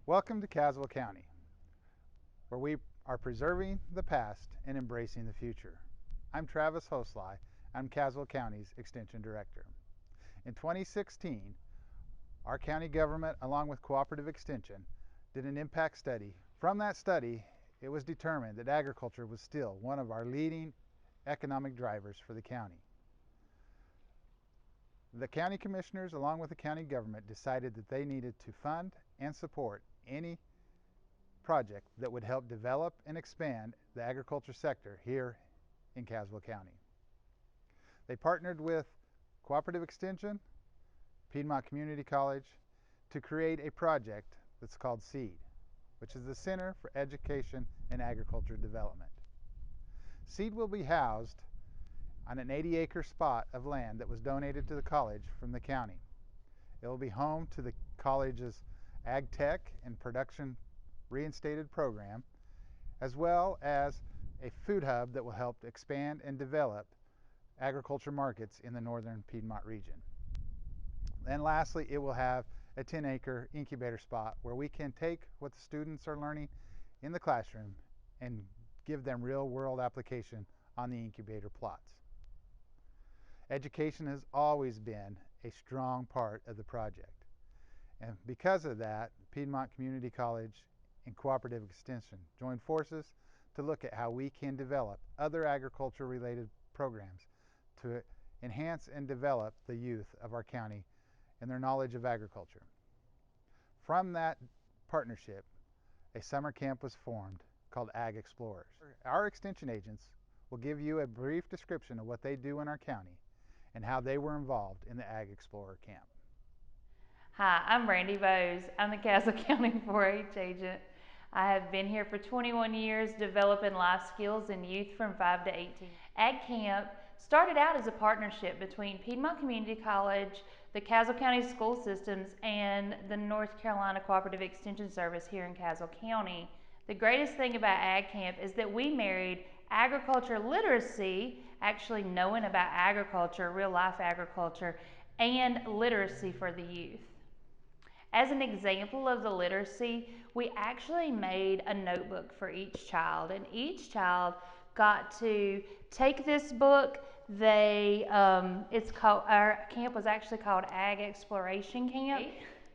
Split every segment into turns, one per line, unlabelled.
Welcome to Caswell County, where we are preserving the past and embracing the future. I'm Travis Hosley. I'm Caswell County's Extension Director. In 2016, our county government, along with Cooperative Extension, did an impact study. From that study, it was determined that agriculture was still one of our leading economic drivers for the county. The county commissioners, along with the county government, decided that they needed to fund and support any project that would help develop and expand the agriculture sector here in Caswell County. They partnered with Cooperative Extension, Piedmont Community College, to create a project that's called SEED, which is the Center for Education and Agriculture Development. SEED will be housed on an 80-acre spot of land that was donated to the college from the county. It will be home to the college's Ag Tech and Production Reinstated program, as well as a food hub that will help expand and develop agriculture markets in the northern Piedmont region. And lastly, it will have a 10-acre incubator spot where we can take what the students are learning in the classroom and give them real-world application on the incubator plots. Education has always been a strong part of the project. And because of that, Piedmont Community College and Cooperative Extension joined forces to look at how we can develop other agriculture-related programs to enhance and develop the youth of our county and their knowledge of agriculture. From that partnership, a summer camp was formed called Ag Explorers. Our extension agents will give you a brief description of what they do in our county and how they were involved in the Ag Explorer camp.
Hi, I'm Brandy Bowes. I'm the Castle County 4-H agent. I have been here for 21 years developing life skills in youth from 5 to 18. Ag Camp started out as a partnership between Piedmont Community College, the Castle County School Systems, and the North Carolina Cooperative Extension Service here in Castle County. The greatest thing about Ag Camp is that we married agriculture literacy, actually knowing about agriculture, real life agriculture, and literacy for the youth. As an example of the literacy, we actually made a notebook for each child, and each child got to take this book. Our camp was actually called Ag Exploration Camp.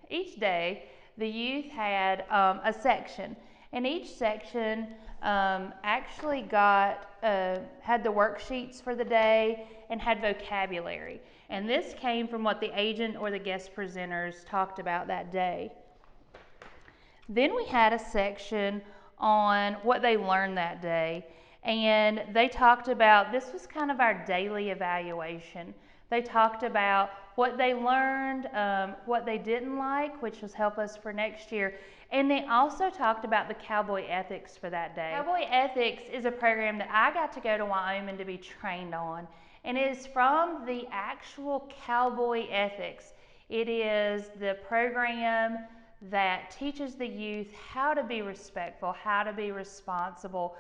Each day, the youth had a section, and each section actually had the worksheets for the day and had vocabulary. And this came from what the agent or the guest presenters talked about that day. Then we had a section on what they learned that day. And they talked about, this was kind of our daily evaluation. They talked about what they learned, what they didn't like, which was help us for next year. And they also talked about the Cowboy Ethics for that day. Cowboy Ethics is a program that I got to go to Wyoming to be trained on. And it is from the actual Cowboy Ethics. It is the program that teaches the youth how to be respectful, how to be responsible.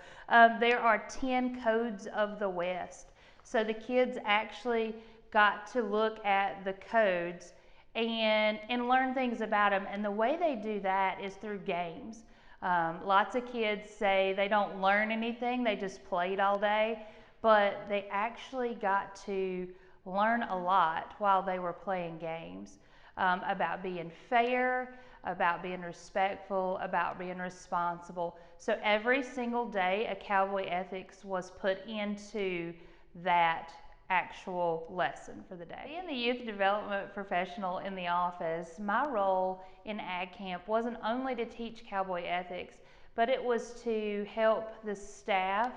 There are 10 codes of the West. So the kids actually got to look at the codes and learn things about them. And the way they do that is through games. Lots of kids say they don't learn anything, they just played all day, but they actually got to learn a lot while they were playing games about being fair, about being respectful, about being responsible. So every single day, a Cowboy Ethics was put into that actual lesson for the day. Being the youth development professional in the office, my role in Ag Camp wasn't only to teach Cowboy Ethics, but it was to help the staff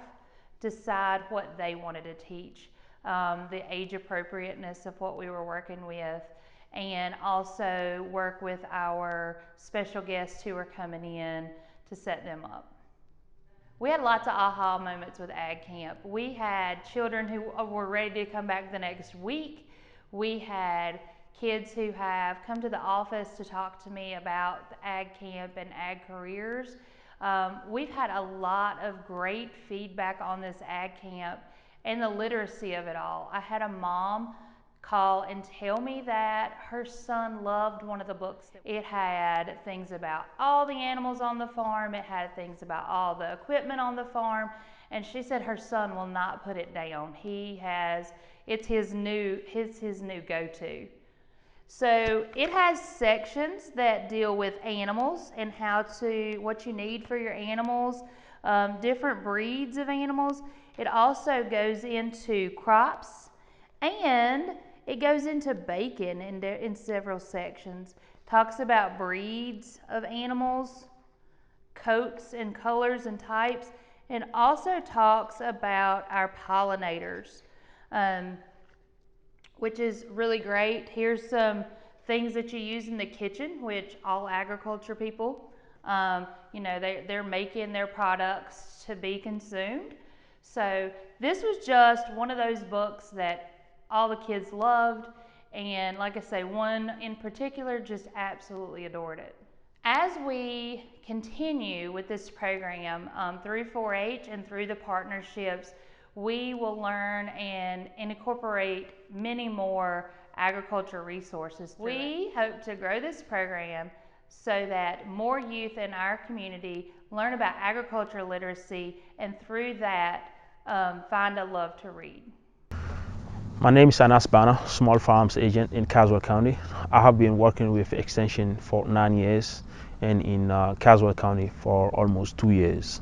decide what they wanted to teach, the age appropriateness of what we were working with, and also work with our special guests who are coming in to set them up. We had lots of aha moments with Ag Camp. We had children who were ready to come back the next week. We had kids who have come to the office to talk to me about the Ag Camp and Ag careers. We've had a lot of great feedback on this Ag Camp and the literacy of it all. I had a mom call and tell me that her son loved one of the books. It had things about all the animals on the farm, it had things about all the equipment on the farm, and she said her son will not put it down. It's his new go-to. So it has sections that deal with animals and what you need for your animals, different breeds of animals. It also goes into crops, and it goes into bacon in several sections. Talks about breeds of animals, coats and colors and types, and also talks about our pollinators. Um, which is really great. Here's some things that you use in the kitchen, which all agriculture people, they're making their products to be consumed. So this was just one of those books that all the kids loved, and like I say, one in particular just absolutely adored it. As we continue with this program through 4-H and through the partnerships, we will learn and incorporate many more agriculture resources. We hope to grow this program so that more youth in our community learn about agriculture literacy, and through that find a love to read.
My name is Anas Bana, Small Farms Agent in Caswell County. I have been working with Extension for 9 years and in Caswell County for almost 2 years.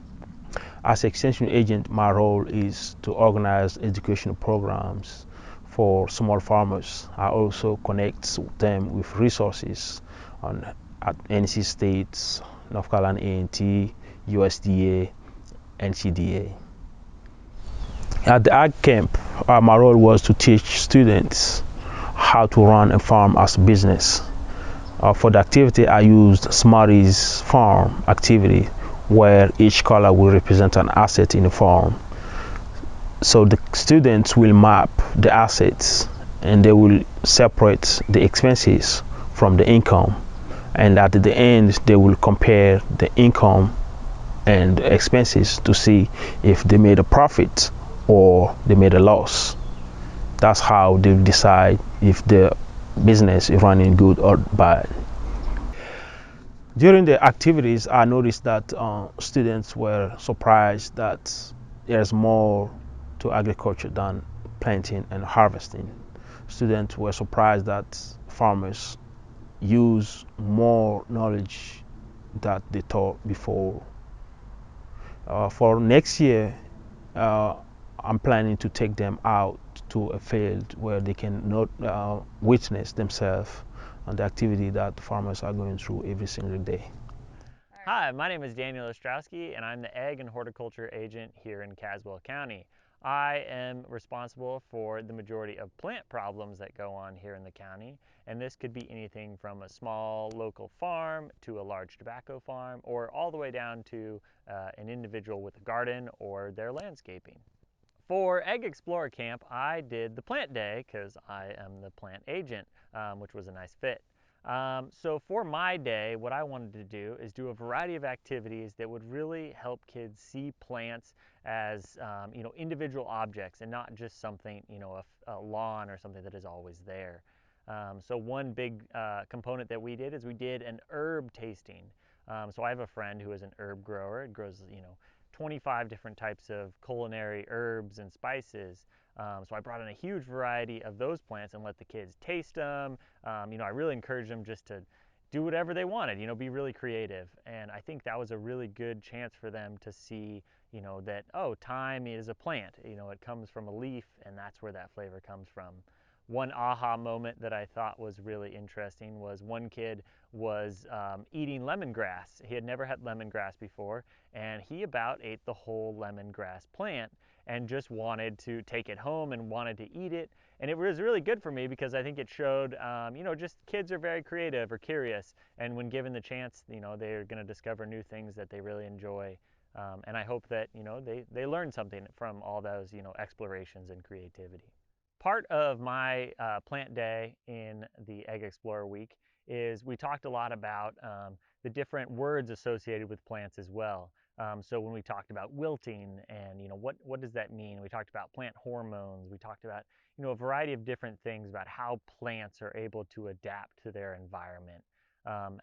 As Extension Agent, my role is to organize educational programs for small farmers. I also connect them with resources at NC State, North Carolina A&T, USDA, NCDA. At the Ag Camp, my role was to teach students how to run a farm as a business. For the activity, I used Smarty's farm activity, where each color will represent an asset in the farm. So the students will map the assets and they will separate the expenses from the income. And at the end, they will compare the income and the expenses to see if they made a profit or they made a loss. That's how they decide if the business is running good or bad. During the activities, I noticed that students were surprised that there's more to agriculture than planting and harvesting. Students were surprised that farmers use more knowledge that they taught before. For next year, uh, I'm planning to take them out to a field where they can not witness themselves on the activity that farmers are going through every single day.
Hi, my name is Daniel Ostrowski, and I'm the Ag and Horticulture Agent here in Caswell County. I am responsible for the majority of plant problems that go on here in the county, and this could be anything from a small local farm to a large tobacco farm, or all the way down to an individual with a garden or their landscaping. For Egg Explorer Camp, I did the plant day because I am the plant agent, which was a nice fit. So for my day, what I wanted to do is do a variety of activities that would really help kids see plants as individual objects and not just something, a lawn or something that is always there. So one big component that we did is we did an herb tasting. So I have a friend who is an herb grower. It grows, 25 different types of culinary herbs and spices. So I brought in a huge variety of those plants and let the kids taste them. I really encouraged them just to do whatever they wanted, be really creative. And I think that was a really good chance for them to see, that, oh, thyme is a plant. It comes from a leaf, and that's where that flavor comes from. One aha moment that I thought was really interesting was one kid was eating lemongrass. He had never had lemongrass before, and he about ate the whole lemongrass plant and just wanted to take it home and wanted to eat it. And it was really good for me because I think it showed, just kids are very creative or curious, and when given the chance, they're going to discover new things that they really enjoy. And I hope that, they learn something from all those, explorations and creativity. Part of my plant day in the Egg Explorer week is we talked a lot about the different words associated with plants as well. So when we talked about wilting and what does that mean? We talked about plant hormones. We talked about a variety of different things about how plants are able to adapt to their environment.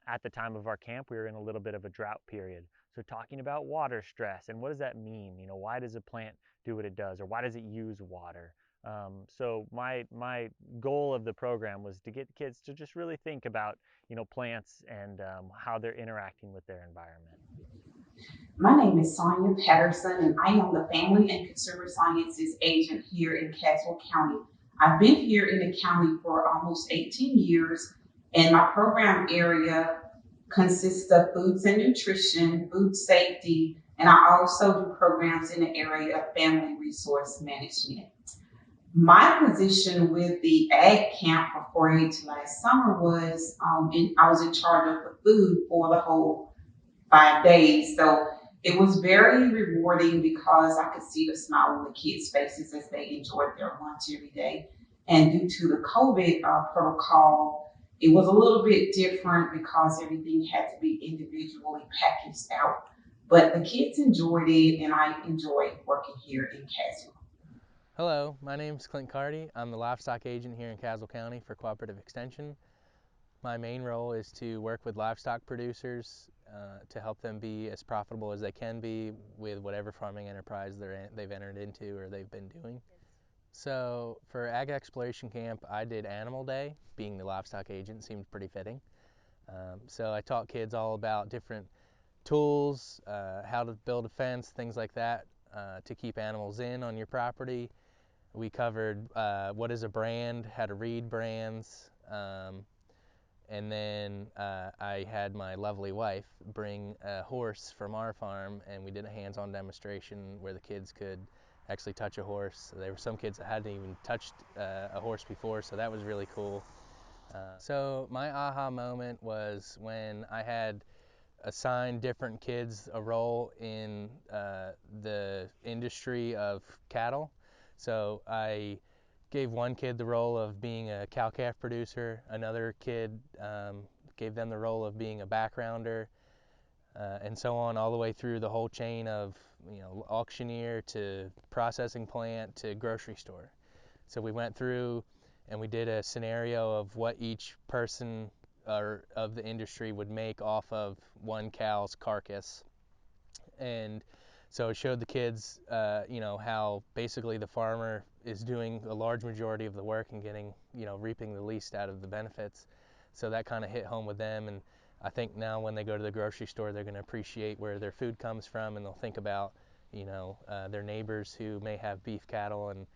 At the time of our camp, we were in a little bit of a drought period. So talking about water stress and what does that mean? Why does a plant do what it does, or why does it use water? So my goal of the program was to get kids to just really think about plants and how they're interacting with their environment.
My name is Sonia Patterson, and I am the Family and Consumer Sciences agent here in Caswell County. I've been here in the county for almost 18 years, and my program area consists of foods and nutrition, food safety, and I also do programs in the area of family resource management. My position with the ag camp for 4-H last summer was I was in charge of the food for the whole 5 days. So it was very rewarding because I could see the smile on the kids' faces as they enjoyed their lunch every day. And due to the COVID protocol, it was a little bit different because everything had to be individually packaged out. But the kids enjoyed it, and I enjoyed working here in Caswell.
Hello, my name is Clint Carty. I'm the livestock agent here in Caswell County for Cooperative Extension. My main role is to work with livestock producers to help them be as profitable as they can be with whatever farming enterprise they've entered into or they've been doing. So for Ag Exploration Camp, I did Animal Day. Being the livestock agent seemed pretty fitting. So I taught kids all about different tools, how to build a fence, things like that to keep animals in on your property. We covered what is a brand, how to read brands, and then I had my lovely wife bring a horse from our farm, and we did a hands-on demonstration where the kids could actually touch a horse. There were some kids that hadn't even touched a horse before, so that was really cool. So my aha moment was when I had assigned different kids a role in the industry of cattle. So I gave one kid the role of being a cow-calf producer, another kid gave them the role of being a backgrounder, and so on all the way through the whole chain of auctioneer to processing plant to grocery store. So we went through and we did a scenario of what each person of the industry would make off of one cow's carcass. And so it showed the kids, how basically the farmer is doing a large majority of the work and getting, reaping the least out of the benefits. So that kind of hit home with them. And I think now when they go to the grocery store, they're going to appreciate where their food comes from, and they'll think about, their neighbors who may have beef cattle and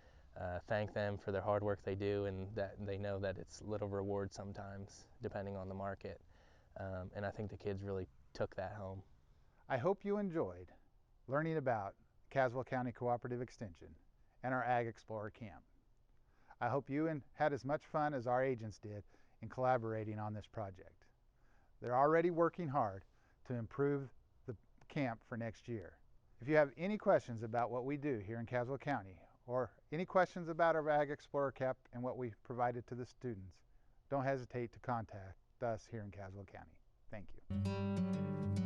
thank them for their hard work they do, and that they know that it's little reward sometimes, depending on the market. And I think the kids really took that home.
I hope you enjoyed learning about Caswell County Cooperative Extension and our Ag Explorer Camp. I hope you had as much fun as our agents did in collaborating on this project. They're already working hard to improve the camp for next year. If you have any questions about what we do here in Caswell County, or any questions about our Ag Explorer Camp and what we provided to the students, don't hesitate to contact us here in Caswell County. Thank you.